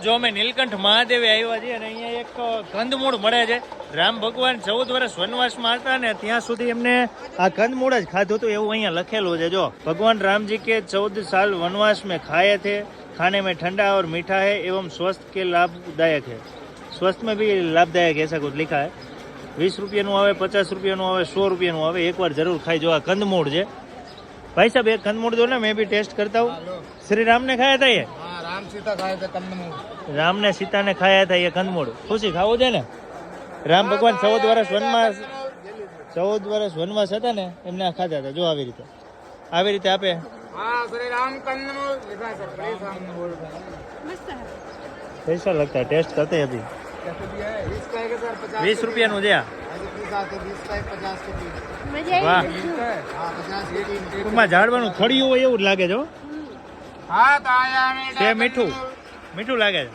જો અમે નીલકંઠ મહાદેવે આવ્યા છીએ અને અહીંયા એક કંદમૂળ મળે છે. રામ ભગવાન 14 વર્ષ વનવાસમાં હતા ને ત્યાં સુધી એમને આ કંદમૂળ જ ખાધું હતું એવું અહીંયા લખેલું છે. જો ભગવાન रामजी के 14 साल वनवास में खाए थे. खाने में ठंडा और मीठा है एवं स्वस्थ के लाभदायक है. स्वस्थ में भी लाभदायक ऐसा कुछ लिखा है. 20 रुपये આવે, 50 રૂપિયાનું આવે, 100 રૂપિયાનું આવે. એકવાર જરૂર ખાઈ જો. આ કંદમૂળ છે भाई साहब. एक कंदमूल दो ना, मैं भी टेस्ट करता हूँ. श्री राम ने खाया था ये. राम सीता खाए थे कंदमूल. राम ने सीता ने खाया था ये कंदमूल. खुशी खाओ છે ને. રામ ભગવાન 14 વર્ષ વનવાસ હતા ને એમને આ ખાધા હતા. જો આવી રીતે આપે. हाँ श्री राम कंदमूल लिखा है बड़े सामने बोल रहा है. कैसा लगता है? टेस्ट करते हैं अभी. कैसे दिया है? इसका है सर 50 20 રૂપિયાનું છે આ. ऐसे पीस आते 20 का 50 के पीस. વાહ. हाँ 50 के 3. ટૂંકમાં ઝાડવાનું થળિયું હોય એવું જ લાગે છે. हाँ तो आया हमें તે મીઠું લાગે છે.